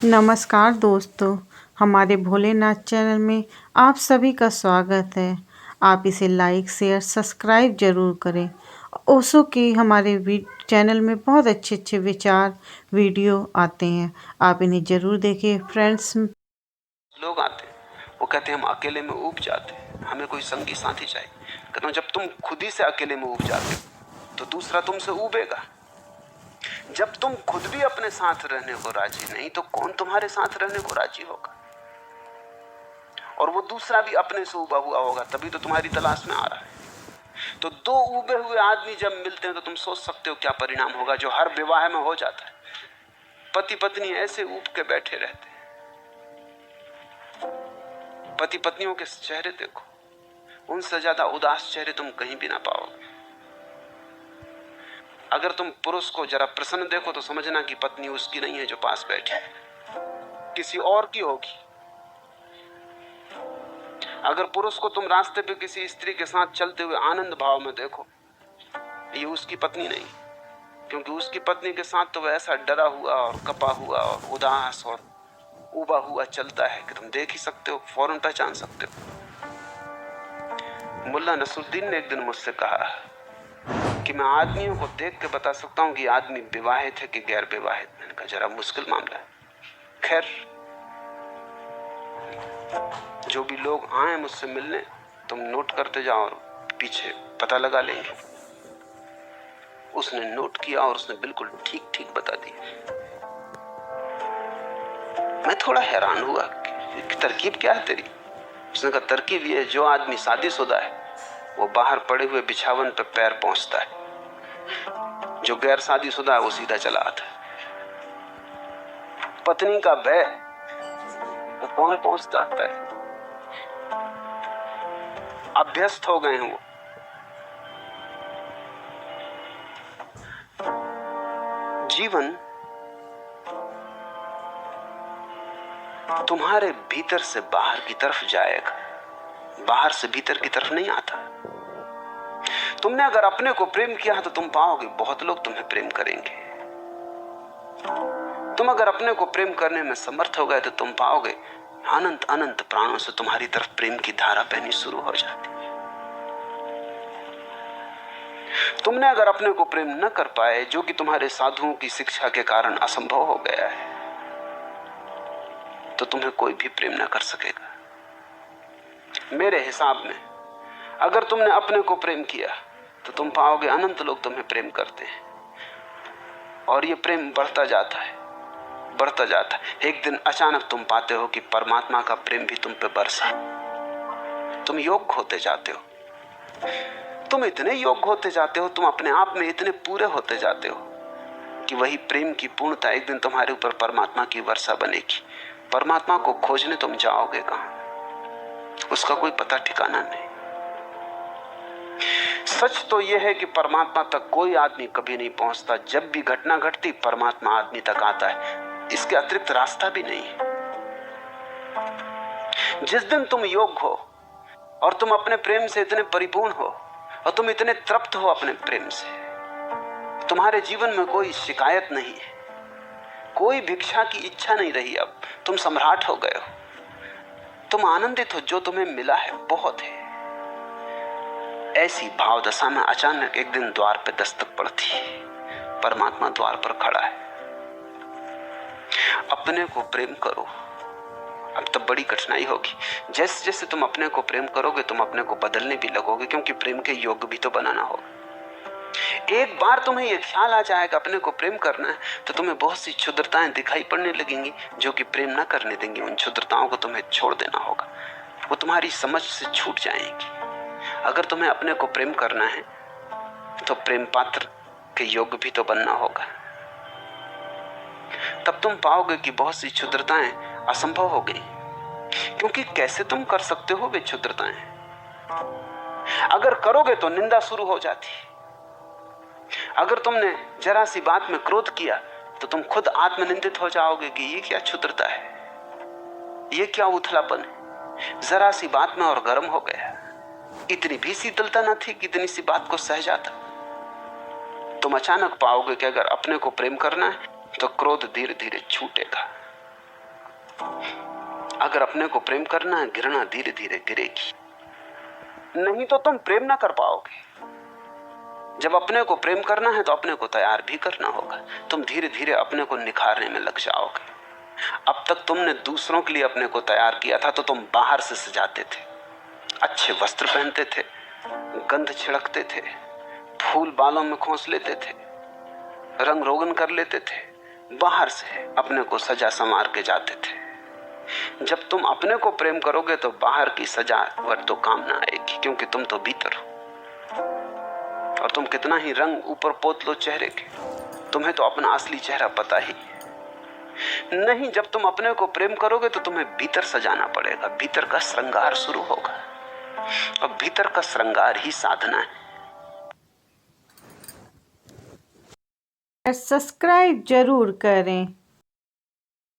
नमस्कार दोस्तों, हमारे भोलेनाथ चैनल में आप सभी का स्वागत है। आप इसे लाइक, शेयर, सब्सक्राइब जरूर करें। ओशो के हमारे चैनल में बहुत अच्छे अच्छे विचार वीडियो आते हैं, आप इन्हें जरूर देखें फ्रेंड्स। लोग आते हैं, वो कहते हैं हम अकेले में ऊब जाते हैं, हमें कोई संगी साथी चाहिए। कहता हूं, जब तुम खुद ही से अकेले में ऊब जाते हो तो दूसरा तुमसे ऊबेगा। जब तुम खुद भी अपने साथ रहने को राजी नहीं तो कौन तुम्हारे साथ रहने को राजी होगा। और वो दूसरा भी अपने से ऊबा हुआ होगा, तभी तो तुम्हारी तलाश में आ रहा है। तो दो ऊबे हुए आदमी जब मिलते हैं तो तुम सोच सकते हो क्या परिणाम होगा, जो हर विवाह में हो जाता है। पति पत्नी ऐसे ऊब के बैठे रहते हैं। पति पत्नियों के चेहरे देखो, उनसे ज्यादा उदास चेहरे तुम कहीं भी ना पाओगे। अगर तुम पुरुष को जरा प्रसन्न देखो तो समझना कि पत्नी उसकी नहीं है जो पास बैठी, किसी और की होगी। अगर पुरुष को तुम रास्ते पे किसी स्त्री के साथ चलते हुए आनंद भाव में देखो, ये उसकी पत्नी नहीं, क्योंकि उसकी पत्नी के साथ तो वह ऐसा डरा हुआ और कपा हुआ और उदास और उबा हुआ चलता है कि तुम देख ही सकते हो, फौरन पहचान सकते हो। मुल्ला नसरुद्दीन ने एक दिन मुझसे कहा कि मैं आदमियों को देख के बता सकता हूं कि आदमी विवाहित है कि गैर विवाहित। मैंने कहा जरा मुश्किल मामला है। खैर, जो भी लोग आए मुझसे मिलने, तुम नोट करते जाओ और पीछे पता लगा लेंगे। उसने नोट किया और उसने बिल्कुल ठीक ठीक बता दिया। मैं थोड़ा हैरान हुआ कि तरकीब क्या है तेरी। उसने कहा तरकीब ये, जो आदमी शादीशुदा है वो बाहर पड़े हुए बिछावन पे पैर पहुंचता है, जो गैर शादीशुदा है वो सीधा चला आता है। पत्नी का भय वो कौन पहुंचता है? अभ्यस्त हो गए हैं वो। जीवन तुम्हारे भीतर से बाहर की तरफ जाएगा, बाहर से भीतर की तरफ नहीं आता। तुमने अगर अपने को प्रेम किया है तो तुम पाओगे बहुत लोग तुम्हें प्रेम करेंगे। तुम अगर अपने को प्रेम करने में समर्थ हो गए तो तुम पाओगे अनंत अनंत प्राणों से तुम्हारी तरफ प्रेम की धारा बहनी शुरू हो जाती। तुमने अगर अपने को प्रेम न कर पाए, जो कि तुम्हारे साधुओं की शिक्षा के कारण असंभव हो गया है, तो तुम्हें कोई भी प्रेम न कर सकेगा। मेरे हिसाब में अगर तुमने अपने को प्रेम किया तो तुम पाओगे अनंत लोग तुम्हें प्रेम करते हैं, और ये प्रेम बढ़ता जाता है, बढ़ता जाता है। एक दिन अचानक तुम पाते हो कि परमात्मा का प्रेम भी तुम पे बरसा। तुम योग्य होते जाते हो, तुम इतने योग्य होते जाते हो, तुम अपने आप में इतने पूरे होते जाते हो कि वही प्रेम की पूर्णता एक दिन तुम्हारे ऊपर परमात्मा की वर्षा बनेगी। परमात्मा को खोजने तुम जाओगे कहां, उसका कोई पता ठिकाना नहीं। सच तो यह है कि परमात्मा तक कोई आदमी कभी नहीं पहुंचता। जब भी घटना घटती परमात्मा आदमी तक आता है, इसके अतिरिक्त रास्ता भी नहीं है। जिस दिन तुम योग्य हो और तुम अपने प्रेम से इतने परिपूर्ण हो और तुम इतने तृप्त हो अपने प्रेम से, तुम्हारे जीवन में कोई शिकायत नहीं है, कोई भिक्षा की इच्छा नहीं रही। अब तुम सम्राट हो गए हो, तुम आनंदित हो, जो तुम्हें मिला है बहुत है। ऐसी भाव दशा में अचानक एक दिन द्वार पे दस्तक पड़ती है। परमात्मा द्वार पर खड़ा है। अपने को प्रेम करो। अब तब बड़ी कठिनाई होगी। जैसे जैसे तुम अपने को प्रेम करोगे तुम अपने को बदलने भी लगोगे, क्योंकि प्रेम के योग्य भी तो बनाना होगा। एक बार तुम्हें यह ख्याल आ जाएगा अपने को प्रेम करना है तो तुम्हें बहुत सी क्षुद्रताएं दिखाई पड़ने लगेंगी जो कि प्रेम ना करने देंगी। उन क्षुद्रताओं को तुम्हें छोड़ देना होगा, वो तुम्हारी समझ से छूट जाएंगी। अगर तुम्हें अपने को प्रेम करना है तो प्रेम पात्र के योग्य भी तो बनना होगा। तब तुम पाओगे कि बहुत सी क्षुद्रताएं असंभव हो गई, क्योंकि कैसे तुम कर सकते हो वे क्षुद्रताएं। अगर करोगे तो निंदा शुरू हो जाती। अगर तुमने जरा सी बात में क्रोध किया तो तुम खुद आत्मनिंदित हो जाओगे कि ये क्या क्षुद्रता है, ये क्या उथलापन है। जरा सी बात में और गर्म हो गया। इतनी भी शीतलता न थी कि इतनी सी बात को सह जाता। तुम अचानक पाओगे कि अगर अपने को प्रेम करना है तो क्रोध धीरे धीरे छूटेगा, अगर अपने को प्रेम करना है, घृणा धीरे धीरे गिरेगी, नहीं तो तुम प्रेम ना कर पाओगे। जब अपने को प्रेम करना है तो अपने को तैयार भी करना होगा। तुम धीरे धीरे अपने को निखारने में लग जाओगे। अब तक तुमने दूसरों के लिए अपने को तैयार किया था तो तुम बाहर से सजाते थे, अच्छे वस्त्र पहनते थे, गंध छिड़कते थे, फूल बालों में खोस लेते थे, रंग रोगन कर लेते थे, बाहर से अपने को सजा संवार के जाते थे। जब तुम अपने को प्रेम करोगे तो बाहर की सजावट तो काम ना आएगी, क्योंकि तुम तो भीतर हो। और तुम कितना ही रंग ऊपर पोत लो चेहरे के, तुम्हें तो अपना असली चेहरा पता ही नहीं। जब तुम अपने को प्रेम करोगे तो तुम्हें भीतर सजाना पड़ेगा, भीतर का श्रृंगार शुरू होगा, और भीतर का श्रृंगार ही साधना है। सब्सक्राइब जरूर करें।